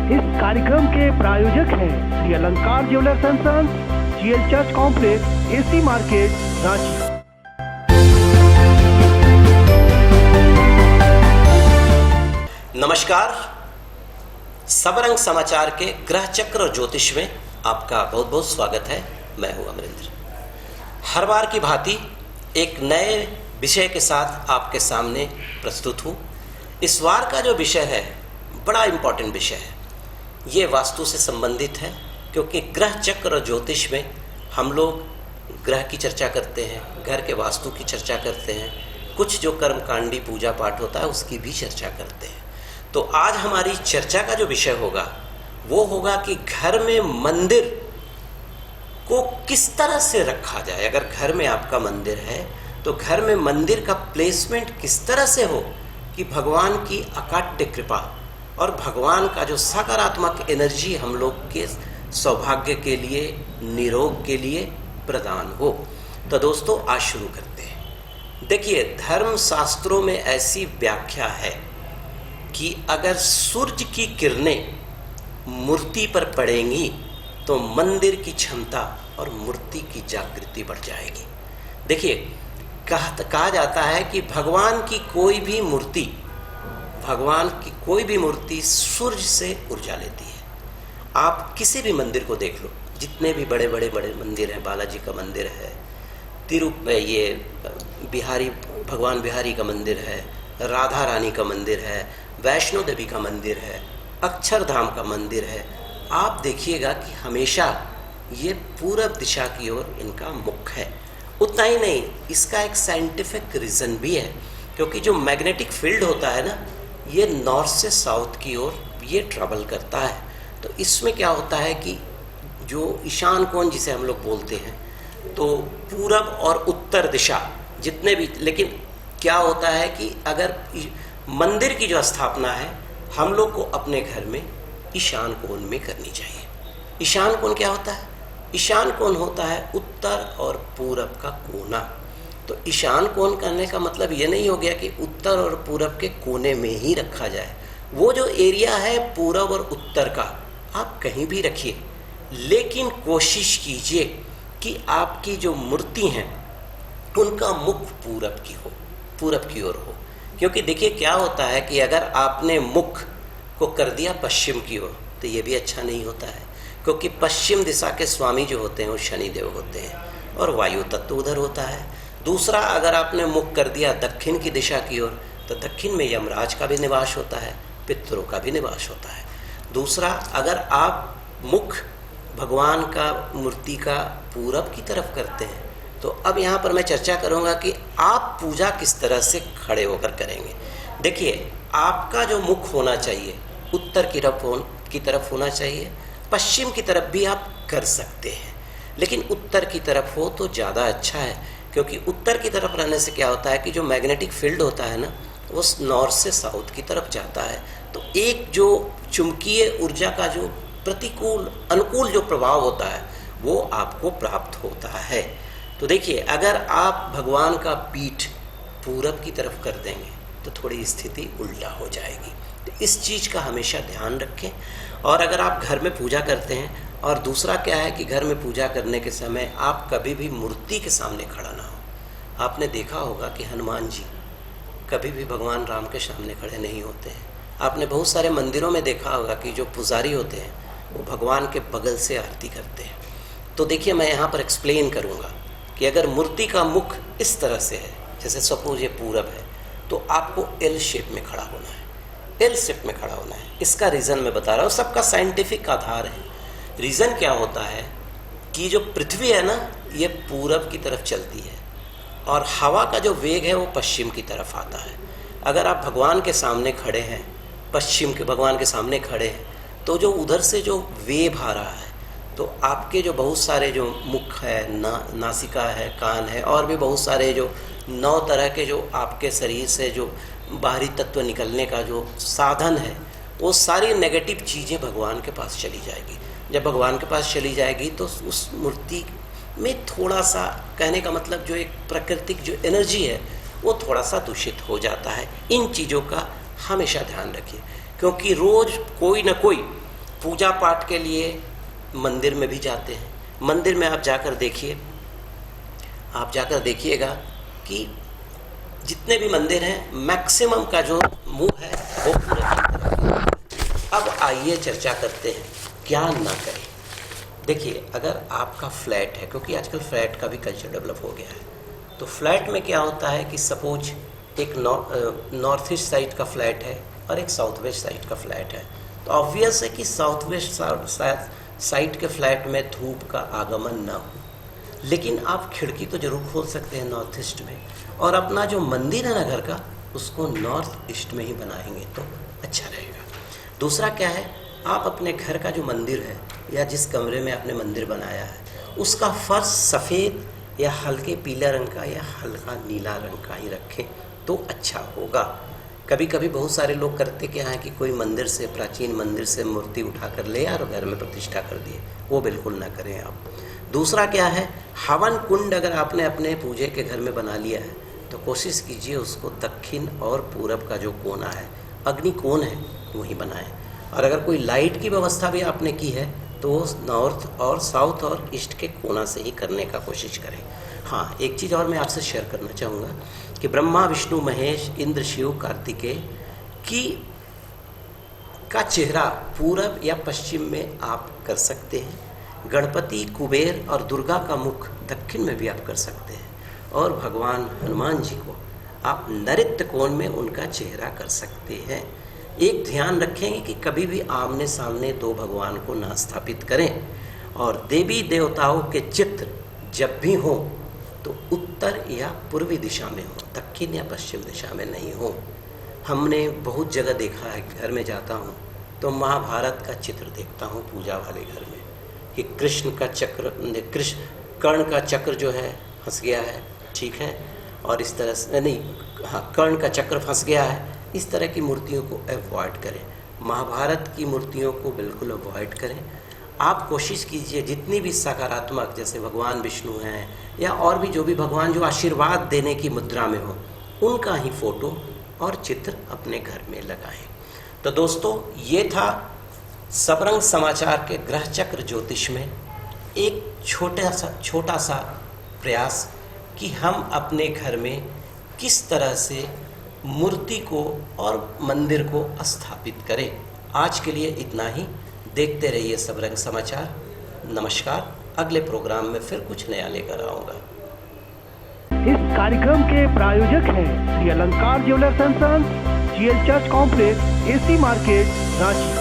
इस कार्यक्रम के प्रायोजक हैं Shri Alankar jewellers and sons, GL church complex, AC market, Ranchi. नमस्कार, सबरंग समाचार के ग्रह चक्र और ज्योतिष में आपका बहुत बहुत स्वागत है। मैं हूं अमरिंदर। हर बार की भांति एक नए विषय के साथ आपके सामने प्रस्तुत हूं। इस बार का जो विषय है बड़ा इम्पोर्टेंट विषय है। ये वास्तु से संबंधित है, क्योंकि ग्रह चक्र और ज्योतिष में हम लोग ग्रह की चर्चा करते हैं, घर के वास्तु की चर्चा करते हैं, कुछ जो कर्मकांडी पूजा पाठ होता है उसकी भी चर्चा करते हैं। तो आज हमारी चर्चा का जो विषय होगा वो होगा कि घर में मंदिर को किस तरह से रखा जाए। अगर घर में आपका मंदिर है तो घर में मंदिर का प्लेसमेंट किस तरह से हो कि भगवान की अकाट्य कृपा और भगवान का जो सकारात्मक एनर्जी हम लोग के सौभाग्य के लिए, निरोग के लिए प्रदान हो। तो दोस्तों, आज शुरू करते हैं। देखिए, धर्म शास्त्रों में ऐसी व्याख्या है कि अगर सूर्य की किरणें मूर्ति पर पड़ेंगी तो मंदिर की क्षमता और मूर्ति की जागृति बढ़ जाएगी। देखिए, कहा जाता है कि भगवान की कोई भी मूर्ति सूर्य से ऊर्जा लेती है। आप किसी भी मंदिर को देख लो, जितने भी बड़े बड़े मंदिर हैं, बालाजी का मंदिर है, भगवान बिहारी का मंदिर है, राधा रानी का मंदिर है, वैष्णो देवी का मंदिर है, अक्षरधाम का मंदिर है, आप देखिएगा कि हमेशा ये पूरब दिशा की ओर इनका मुख है। उतना ही नहीं, इसका एक साइंटिफिक रीज़न भी है, क्योंकि जो मैग्नेटिक फील्ड होता है ना, ये नॉर्थ से साउथ की ओर ये ट्रैवल करता है। तो इसमें क्या होता है कि जो ईशान कोण जिसे हम लोग बोलते हैं, तो पूरब और उत्तर दिशा जितने भी, लेकिन क्या होता है कि अगर मंदिर की जो स्थापना है हम लोग को अपने घर में ईशान कोण में करनी चाहिए। ईशान कोण क्या होता है? ईशान कोण होता है उत्तर और पूरब का कोना। तो ईशान कोण करने का मतलब ये नहीं हो गया कि उत्तर और पूरब के कोने में ही रखा जाए। वो जो एरिया है पूरब और उत्तर का, आप कहीं भी रखिए, लेकिन कोशिश कीजिए कि आपकी जो मूर्ति हैं उनका मुख पूरब की ओर हो। क्योंकि देखिए, क्या होता है कि अगर आपने मुख को कर दिया पश्चिम की ओर तो ये भी अच्छा नहीं होता है, क्योंकि पश्चिम दिशा के स्वामी जो होते हैं वो शनिदेव होते हैं और वायु तत्व उधर होता है। दूसरा, अगर आपने मुख कर दिया दक्षिण की दिशा की ओर तो दक्षिण में यमराज का भी निवास होता है, पितरों का भी निवास होता है। दूसरा, अगर आप मुख भगवान का मूर्ति का पूरब की तरफ करते हैं तो अब यहाँ पर मैं चर्चा करूँगा कि आप पूजा किस तरह से खड़े होकर करेंगे। देखिए, आपका जो मुख होना चाहिए उत्तर की तरफ होना चाहिए। पश्चिम की तरफ भी आप कर सकते हैं, लेकिन उत्तर की तरफ हो तो ज़्यादा अच्छा है, क्योंकि उत्तर की तरफ रहने से क्या होता है कि जो मैग्नेटिक फील्ड होता है ना, वो नॉर्थ से साउथ की तरफ जाता है। तो एक जो चुंबकीय ऊर्जा का जो अनुकूल जो प्रभाव होता है वो आपको प्राप्त होता है। तो देखिए, अगर आप भगवान का पीठ पूरब की तरफ कर देंगे तो थोड़ी स्थिति उल्टा हो जाएगी। तो इस चीज़ का हमेशा ध्यान रखें। और अगर आप घर में पूजा करते हैं, और दूसरा क्या है कि घर में पूजा करने के समय आप कभी भी मूर्ति के सामने खड़ा ना हो। आपने देखा होगा कि हनुमान जी कभी भी भगवान राम के सामने खड़े नहीं होते हैं। आपने बहुत सारे मंदिरों में देखा होगा कि जो पुजारी होते हैं वो भगवान के बगल से आरती करते हैं। तो देखिए, मैं यहाँ पर एक्सप्लेन करूँगा कि अगर मूर्ति का मुख इस तरह से है, जैसे सपोज ये पूरब है, तो आपको एल शेप में खड़ा होना है। एल शेप में खड़ा होना है। इसका रीज़न मैं बता रहा हूँ, सबका साइंटिफिक आधार है। रीज़न क्या होता है कि जो पृथ्वी है ना, ये पूरब की तरफ चलती है और हवा का जो वेग है वो पश्चिम की तरफ आता है। अगर आप भगवान के सामने खड़े हैं, भगवान के सामने खड़े हैं, तो जो उधर से जो वेव आ रहा है, तो आपके जो बहुत सारे जो मुख है, नासिका है, कान है, और भी बहुत सारे जो 9 तरह के जो आपके शरीर से जो बाहरी तत्व निकलने का जो साधन है, वो सारी नेगेटिव चीज़ें भगवान के पास चली जाएगी। जब भगवान के पास चली जाएगी तो उस मूर्ति में थोड़ा सा, कहने का मतलब जो एक प्राकृतिक जो एनर्जी है वो थोड़ा सा दूषित हो जाता है। इन चीज़ों का हमेशा ध्यान रखिए, क्योंकि रोज़ कोई ना कोई पूजा पाठ के लिए मंदिर में भी जाते हैं। मंदिर में आप जाकर देखिएगा कि जितने भी मंदिर हैं मैक्सिमम का जो मुंह है वो पूरे की तरफ है। अब आइए चर्चा करते हैं क्या ना करें। देखिए, अगर आपका फ्लैट है, क्योंकि आजकल फ्लैट का भी कल्चर डेवलप हो गया है, तो फ्लैट में क्या होता है कि सपोज एक नॉर्थ ईस्ट साइड का फ्लैट है और एक साउथ वेस्ट साइड का फ्लैट है, तो ऑब्वियस है कि साउथ वेस्ट साइड के फ्लैट में धूप का आगमन ना हो, लेकिन आप खिड़की तो जरूर खोल सकते हैं नॉर्थ ईस्ट में, और अपना जो मंदिर है ना घर का, उसको नॉर्थ ईस्ट में ही बनाएंगे तो अच्छा रहेगा। दूसरा क्या है, आप अपने घर का जो मंदिर है या जिस कमरे में आपने मंदिर बनाया है, उसका फर्श सफ़ेद या हल्के पीला रंग का या हल्का नीला रंग का ही रखें तो अच्छा होगा। कभी कभी बहुत सारे लोग करते क्या है कि कोई मंदिर से, प्राचीन मंदिर से मूर्ति उठाकर ले आए और घर में प्रतिष्ठा कर दिए, वो बिल्कुल ना करें आप। दूसरा क्या है, हवन कुंड अगर आपने अपने पूजे के घर में बना लिया है तो कोशिश कीजिए उसको दक्षिण और पूरब का जो कोना है, अग्नि कोण है, वहीं बनाएं। और अगर कोई लाइट की व्यवस्था भी आपने की है तो वो नॉर्थ और साउथ और ईस्ट के कोना से ही करने का कोशिश करें। हाँ, एक चीज़ और मैं आपसे शेयर करना चाहूँगा कि ब्रह्मा, विष्णु, महेश, इंद्र, शिव, कार्तिकेय का चेहरा पूरब या पश्चिम में आप कर सकते हैं। गणपति, कुबेर और दुर्गा का मुख दक्षिण में भी आप कर सकते हैं। और भगवान हनुमान जी को आप नैऋत्य कोण में उनका चेहरा कर सकते हैं। एक ध्यान रखेंगे कि कभी भी आमने सामने दो भगवान को ना स्थापित करें, और देवी देवताओं के चित्र जब भी हो तो उत्तर या पूर्वी दिशा में हो, दक्षिण या पश्चिम दिशा में नहीं हो। हमने बहुत जगह देखा है, घर में जाता हूँ तो महाभारत का चित्र देखता हूँ पूजा वाले घर में कि कृष्ण का चक्र, कर्ण का चक्र जो है फंस गया है, ठीक है, और इस तरह से नहीं, हाँ, कर्ण का चक्र फंस गया है। इस तरह की मूर्तियों को अवॉइड करें, महाभारत की मूर्तियों को बिल्कुल अवॉइड करें। आप कोशिश कीजिए जितनी भी सकारात्मक, जैसे भगवान विष्णु हैं या और भी जो भी भगवान जो आशीर्वाद देने की मुद्रा में हो, उनका ही फोटो और चित्र अपने घर में लगाएं। तो दोस्तों, ये था सबरंग समाचार के ग्रह चक्र ज्योतिष में एक छोटा सा प्रयास कि हम अपने घर में किस तरह से मूर्ति को और मंदिर को स्थापित करें। आज के लिए इतना ही। देखते रहिए सबरंग समाचार। नमस्कार। अगले प्रोग्राम में फिर कुछ नया लेकर आऊँगा। इस कार्यक्रम के प्रायोजक हैं Shri Alankar jewellers and sons, GL church complex, AC market, Ranchi.